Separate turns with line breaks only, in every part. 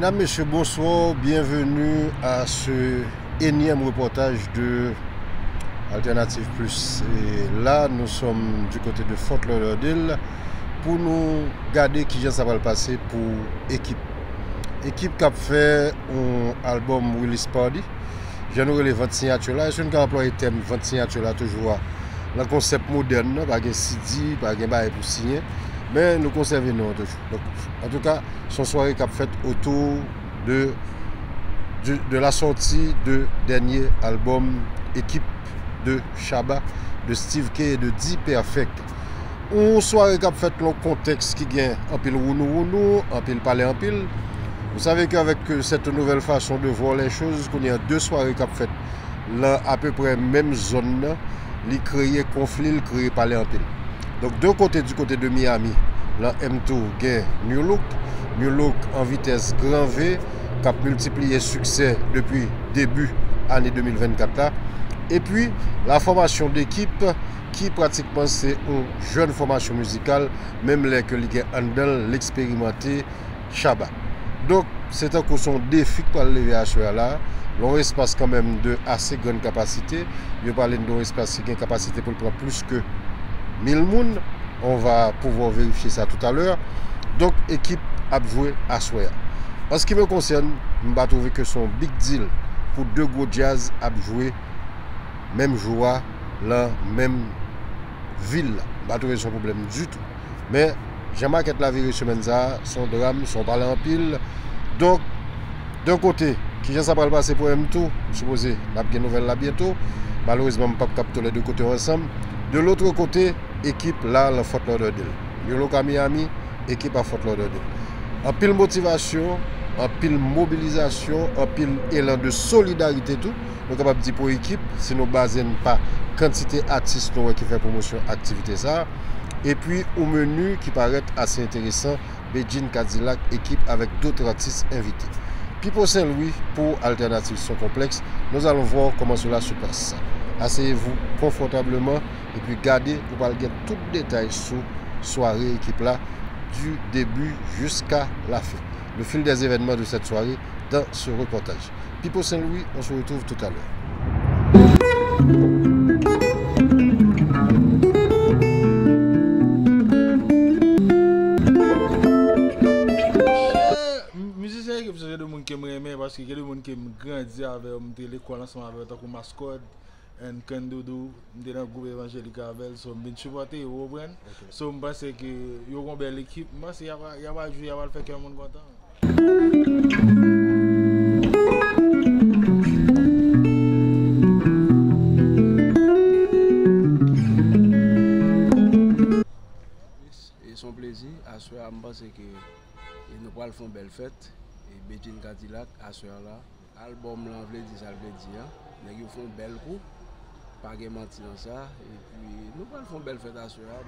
Mesdames, Messieurs, bonsoir, bienvenue à ce énième reportage de Alternative Plus. Et là, nous sommes du côté de Fort Lauderdale pour nous garder qui ça va le passer pour équipe. Équipe qui a fait un album Release Party. J'ai nous les 20 signatures là. Je suis employé le thème 20 signatures là toujours le concept moderne, pas de CD, pas de bail pour signer. Mais nous conservons toujours. Donc, en tout cas, son soirée qui a fait autour de la sortie de dernier album Équipe de Chaba, de Steve K et de D Perfect. Une soirée qui a fait le contexte qui gagne un pile rounou, un pile palais, un pile. Vous savez qu'avec cette nouvelle façon de voir les choses, qu'on y a deux soirées qui a fait là à peu près même zone, il crée conflit, il crée palais, un pile. Donc du côté de Miami, là M2 gagne New Look en vitesse grand V, qui a multiplié succès depuis début année 2024 là. Et puis la formation d'équipe qui pratiquement c'est une jeune formation musicale, même les que les handle l'expérimenté Chaba. Donc c'est un son défi pour lever à ce là. L'on espace quand même de assez grande capacité. Je parle d'un espace qui a une capacité pour prendre plus que 1000 personnes. On va pouvoir vérifier ça tout à l'heure. Donc équipe a joué à Soya. En ce qui me concerne, je vais trouver que son big deal pour deux gros jazz a joué même jour, la même ville. Je vais trouver son problème du tout. Mais j'aimerais qu'elle la vérité semaine ça, son drame, son parler en pile. Donc d'un côté, qui ça va passer pour M2, supposé, on a une nouvelle là bientôt. Malheureusement, on ne peut pas capter les deux côtés ensemble. De l'autre côté, équipe là, le Fort Lauderdale. Yolo à Miami, équipe à Fort Lauderdale. En pile motivation, en pile mobilisation, en pile élan de solidarité tout. Nous sommes capables de dire pour l'équipe, si nous ne basons pas quantité d'artistes qui font promotion activité ça. Et puis au menu qui paraît assez intéressant, Beijing Cadillac, équipe avec d'autres artistes invités. Pipo Saint-Louis pour Alternative Son Complexe. Nous allons voir comment cela se passe. Asseyez-vous confortablement et puis gardez pour parler tout détail sur soirée équipe là du début jusqu'à la fin. Le fil des événements de cette soirée dans ce reportage. Pipo Saint-Louis, on se retrouve tout à l'heure.
Musicien qui faisait de monde qui m'aimait parce que il y a des gens qui grandi avec l'école ensemble avec comme mascotte et Kandoudou dans le groupe évangélique avec so bien supporté vous comprenez so je pense que yo une belle équipe moi c'est y va jouer y va faire que monde content.
Et son plaisir à ce moment je pense que nous allons faire une belle fête et Beijing Cadillac à ce là album là veut dire ça veut dire nous font une belle coup pas de mentir dans ça et puis nous allons faire une belle fête à ce là.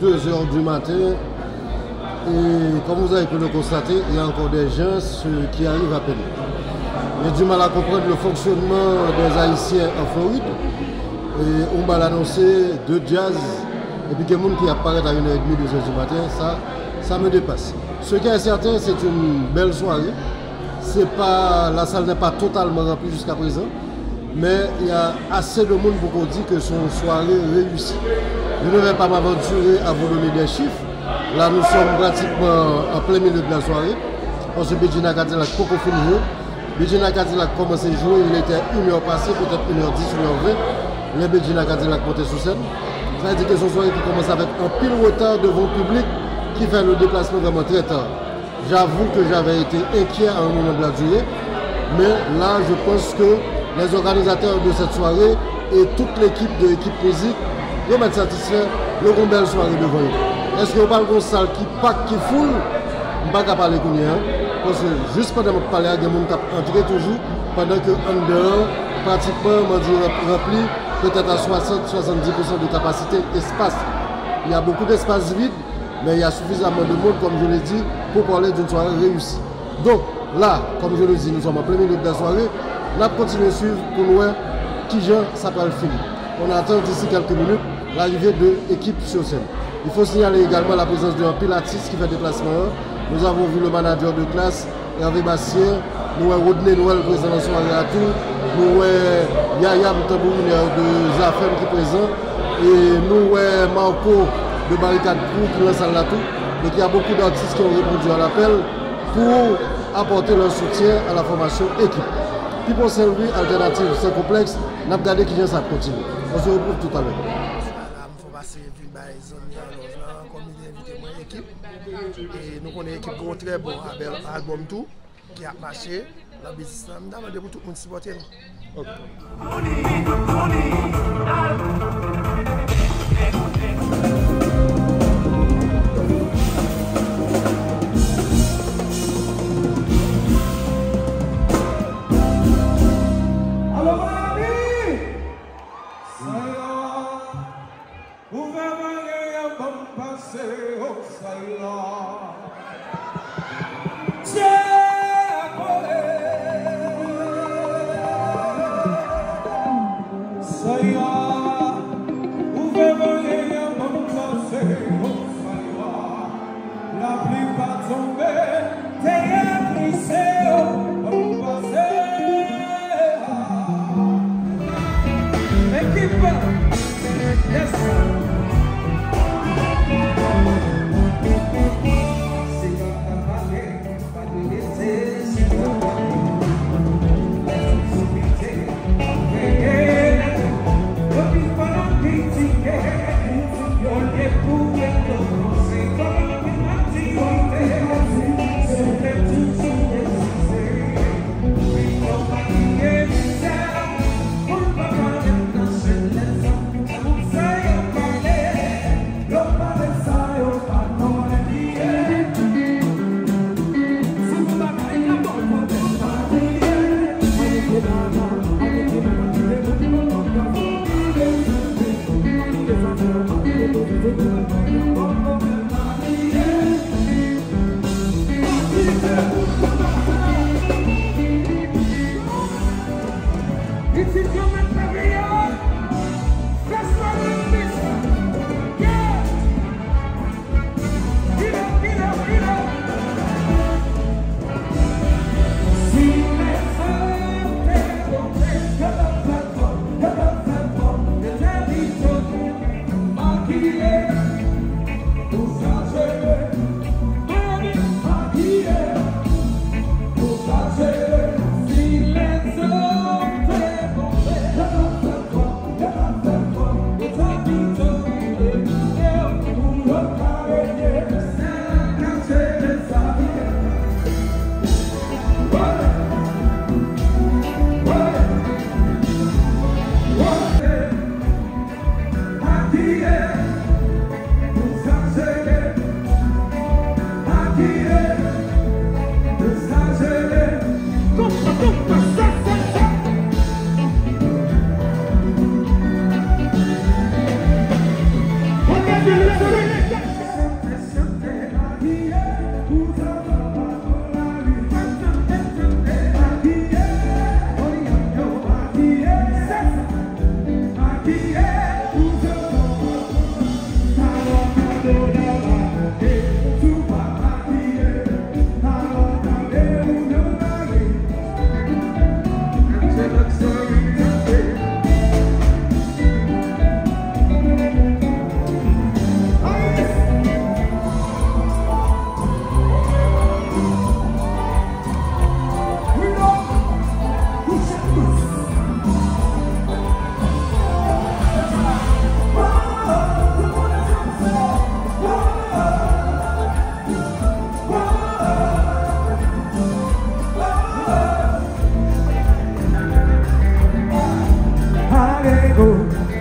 2h du matin. Et comme vous avez pu le constater, il y a encore des gens qui arrivent à peine. J'ai du mal à comprendre le fonctionnement des Haïtiens en Floride. Et on va l'annoncer de jazz. Et puis quelqu'un qui apparaît à 1h30, 2h du matin, ça me dépasse. Ce qui est certain, c'est une belle soirée. La salle n'est pas totalement remplie jusqu'à présent. Mais il y a assez de monde pour qu'on dise que c'est une soirée réussie. Je ne vais pas m'aventurer à vous donner des chiffres. Là, nous sommes pratiquement en plein milieu de la soirée. Parce que Bedjina Cadillac a beaucoup fini de jouer. Bedjina Cadillac a commencé à jouer, il était 1h passée, peut-être 1h10, 1h20. Les Bedjina Cadillac montaient sur scène. Ça veut dire que c'est une soirée qui commence avec un pile retard devant le public qui fait le déplacement vraiment très tard. J'avoue que j'avais été inquiet à un moment de la durée. Mais là, je pense que les organisateurs de cette soirée et toute l'équipe de l'équipe musique vont être satisfaits de une belle soirée devant eux. Est-ce qu'on parle d'une salle qui pack, qui foule? Je ne vais pas parler de ça. Parce que juste pendant que je parle, il y a des gens qui entrent toujours, pendant que en dehors, pratiquement, rempli, peut-être à 60-70% de capacité espace. Il y a beaucoup d'espace vide, mais il y a suffisamment de monde, comme je l'ai dit, pour parler d'une soirée réussie. Donc là, comme je le dis, nous sommes en plein milieu de la soirée. On a continué à suivre pour nous qui genre ça peut le finir. On attend d'ici quelques minutes l'arrivée de l'équipe sur scène. Il faut signaler également la présence d'un pilatiste qui fait déplacement. Nous avons vu le manager de classe, Hervé Bastien, nous avons Rodney Noël présent dans la soirée à tout, nous avons Yaya Mtambouminer de Zafem qui est présent, et nous avons Marco de Barricade Crew qui est dans la salle à tout. Donc il y a beaucoup d'artistes qui ont répondu à l'appel pour apporter leur soutien à la formation équipe. People Saint-Louis, alternative, c'est complexe, nous avons regardé qui vient ça continue. On se retrouve tout à l'heure.
Et nous connaissons l'équipe qui est très bon album tout qui a marché. La business nous demande pour tout le monde supporter nous.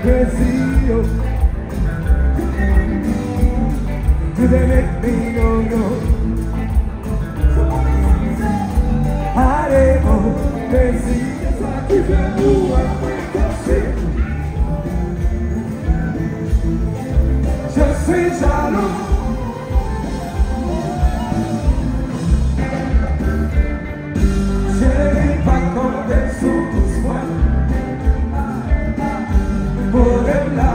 crazy, oh. Do they make me go, go? Allez, oh, crazy, c'est toi qui fais tout, je suis jaloux. Chérie, pas compter sur tout moi. Pour là,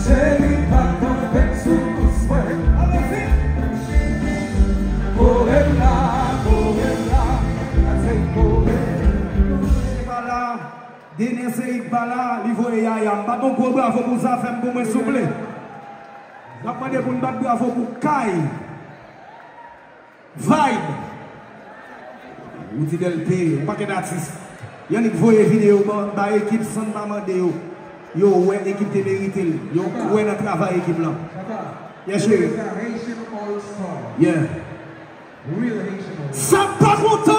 chérie, pas compter sur tout moi. Allez-y. Pour là, Dene se Iqbala, li voye yaya. Pas bon gros bravo pour ça, fait pour moi souple. N'a pas de pour battre bravo pour Kai. Vibe. Ou dit LP, paquet d'artistes. Yannick voye vidéo dans l'équipe sans demander yo. Yo ouais équipe te mérite. Yo ouais dans travail équipe là. Yes chérie. Yeah. Ça pas content.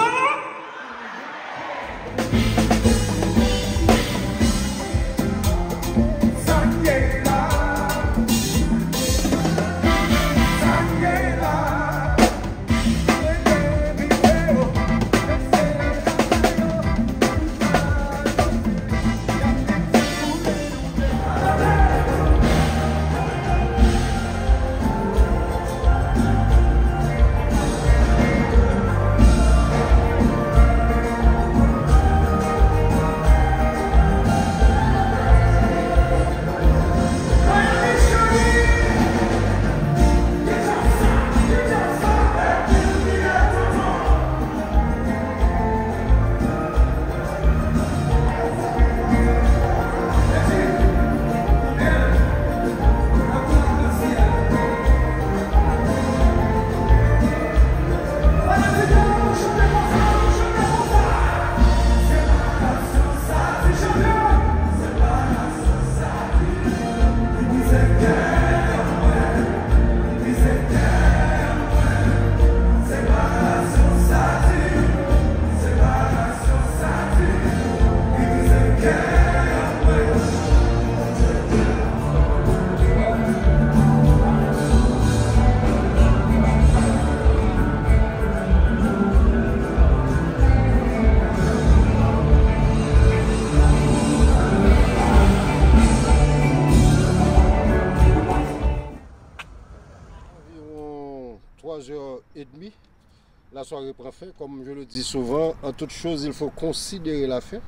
La soirée prend fin, comme je le dis souvent, en toute chose il faut considérer la fin.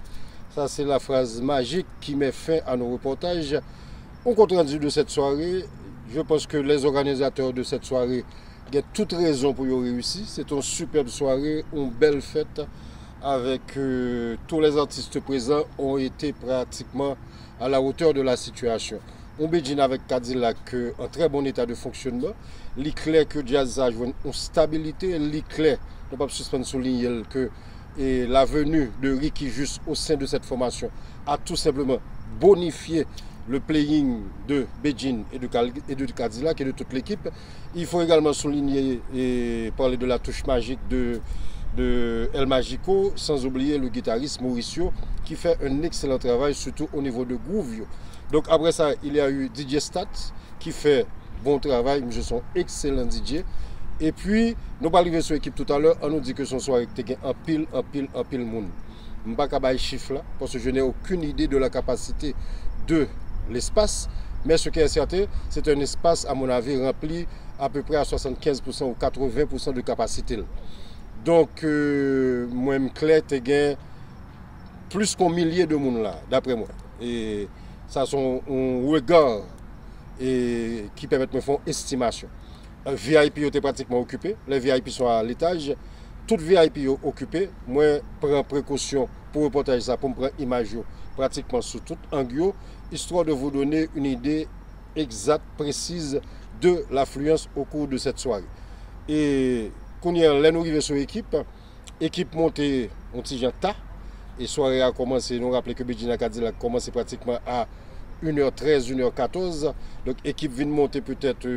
Ça c'est la phrase magique qui met fin à nos reportages. Au compte rendu de cette soirée, je pense que les organisateurs de cette soirée ont toute raison pour y réussir. C'est une superbe soirée, une belle fête avec tous les artistes présents ont été pratiquement à la hauteur de la situation. On bédine avec Cadillac en très bon état de fonctionnement. L'éclair que Jazz a joué une stabilité, l'éclair, on ne peut pas suspendre souligner que la venue de Ricky juste au sein de cette formation a tout simplement bonifié le playing de Beijing et de Cadillac et de toute l'équipe. Il faut également souligner et parler de la touche magique de El Magico, sans oublier le guitariste Mauricio qui fait un excellent travail, surtout au niveau de groove. Donc après ça, il y a eu DJ Stat qui fait bon travail, je suis excellent DJ. Et puis, nous pas arriver sur l'équipe tout à l'heure, on nous dit que son soirée était en pile monde. Je ne vais pas faire chiffre là, parce que je n'ai aucune idée de la capacité de l'espace. Mais ce qui est certain, c'est un espace, à mon avis, rempli à peu près à 75% ou 80% de capacité. Donc, moi, je clair, tu plus qu'un millier de monde là, d'après moi. Et ça, c'est un regard qui permet de me faire une estimation. Un VIP est pratiquement occupé, les VIP sont à l'étage. Tout VIP est occupé. Moi, je prends précaution pour reporter ça, pour me prendre image pratiquement sous tout angle, histoire de vous donner une idée exacte, précise de l'affluence au cours de cette soirée. Et quand nous arrivons sur l'équipe, équipe montée en Tijanta, et soirée a commencé, nous rappelons que Beijing Cadillac a commencé pratiquement à 1h13, 1h14. Donc l'équipe vient de monter peut-être,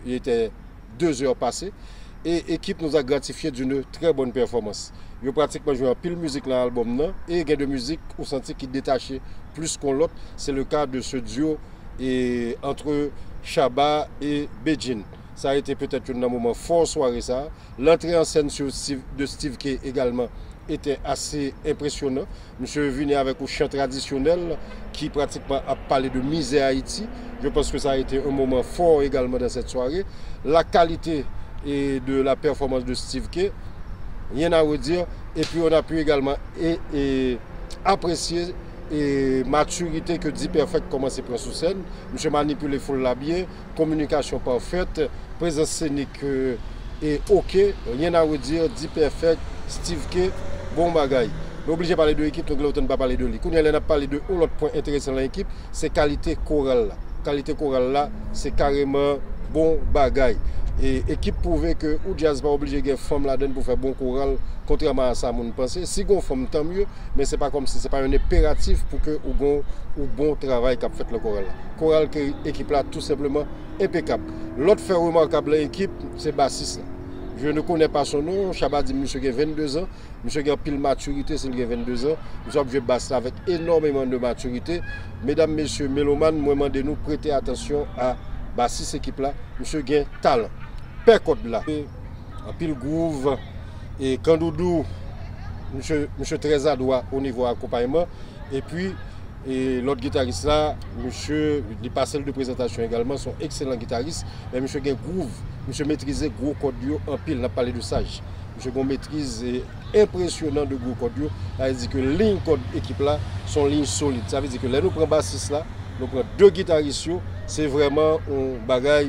il était 2 heures passées. et l'équipe nous a gratifié d'une très bonne performance. Ils ont pratiquement joué en pile musique dans l'album et il y a de musique au senti qui détachait plus qu'on l'autre. C'est le cas de ce duo entre Chaba et Bejin. Ça a été peut-être un moment fort soirée ça. L'entrée en scène de Steve K également était assez impressionnant. Monsieur venu avec un chant traditionnel qui pratiquement a parlé de misère Haïti. Je pense que ça a été un moment fort également dans cette soirée. La qualité et de la performance de Steve K, rien à redire. Et puis on a pu également apprécier et maturité que dit Perfect commence à prendre sur scène. Monsieur manipule les foules là bien, communication parfaite, présence scénique et ok, rien à redire, dit Perfect, Steve K, bon bagaille. Obligé de parler de l'équipe, donc là on ne pas parler de lui. Quand on a parlé de l'autre point intéressant dans l'équipe, c'est qualité chorale. Qualité chorale là, c'est carrément bon bagaille. Et l'équipe prouvait que ou jazz pas obligé de femme là-dedans pour faire bon choral, contrairement à ça, on pense. Si on femme tant mieux, mais c'est pas comme si c'est pas un impératif pour que ou bon travail qu'a fait le choral. Choral que l'équipe là tout simplement impeccable. L'autre fait remarquable l'équipe, c'est bassiste. Je ne connais pas son nom. Chaba dit monsieur a 22 ans. Monsieur a pile maturité, s'il a 22 ans. Nous sommes joués basse avec énormément de maturité. Mesdames, messieurs, mélomanes, moi demandez nous prêter attention à bassiste équipe là. Monsieur a talent. Percode là. En pile groove. Et Kandoudou, monsieur très adroit au niveau accompagnement. Et puis, l'autre guitariste là, monsieur, les parcelles de présentation également sont excellents guitaristes. Mais monsieur a groove. Monsieur maîtrisait gros code en pile, on a parlé de sage. Monsieur a maîtrise impressionnant de gros code. Ça veut dire que ligne code équipe là sont lignes solides. Ça veut dire que là nous prenons bassiste là, nous prenons deux guitaristes, c'est vraiment un bagage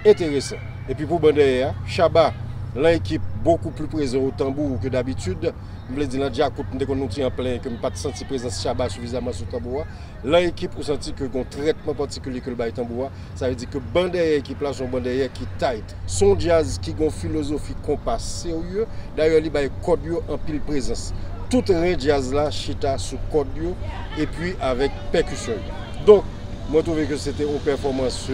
intéressant. Et puis pour Bandaya, Chaba, l'équipe beaucoup plus présent au tambour que d'habitude. Je voulais dire, déjà, quand nous sommes en plein, que je n'ai pas senti présence Chaba suffisamment sur le tambour. L'équipe, vous sentez que un traitement particulier que le bail tambour. Ça veut dire que Bandaya équipe là, sont Bandaya qui tight. Son jazz qui a une philosophie compas sérieux. D'ailleurs, il y a un code en pile présence. Tout un jazz là, chita sous code et puis avec percussion. Donc, moi, je trouve que c'était une performance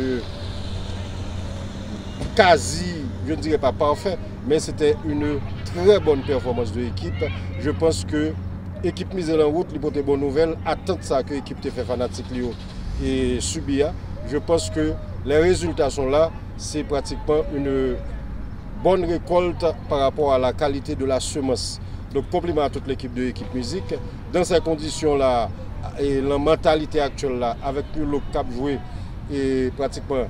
quasi, je ne dirais pas parfait, mais c'était une très bonne performance de l'équipe. Je pense que l'équipe mise en route, les bonnes nouvelles, attend ça que l'équipe te fait fanatique et subia. Je pense que les résultats sont là. C'est pratiquement une bonne récolte par rapport à la qualité de la semence. Donc compliment à toute l'équipe de l'équipe musique. Dans ces conditions-là, et la mentalité actuelle là, avec le cap joué et pratiquement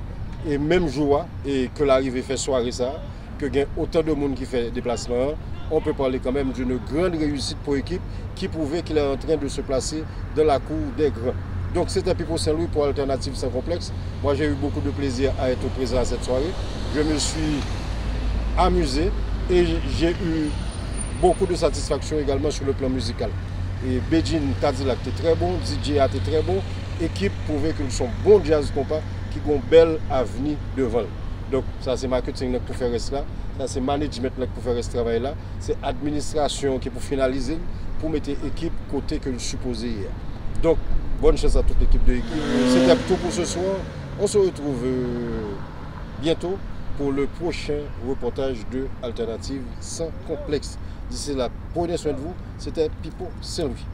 et même jour et que l'arrivée fait soirée ça, que il y a autant de monde qui fait déplacement, on peut parler quand même d'une grande réussite pour l'équipe qui prouvait qu'il est en train de se placer dans la cour des grands. Donc c'était Pipo Saint-Louis pour Alternative Sans Complexe. Moi j'ai eu beaucoup de plaisir à être présent à cette soirée. Je me suis amusé et j'ai eu beaucoup de satisfaction également sur le plan musical. Et Bejin Cadillac était très bon, DJ a été très bon. Équipe prouvait qu'ils sont bons jazz compas qui ont une belle avenir devant. Donc ça c'est marketing pour faire cela, ça c'est management pour faire ce travail là, c'est administration qui pour finaliser, pour mettre l'équipe côté que le supposé hier. Donc bonne chance à toute l'équipe de l'équipe. C'était tout pour ce soir. On se retrouve bientôt pour le prochain reportage de Alternative Sans Complexe. D'ici là, prenez soin de vous. C'était Pipo Saint-Louis.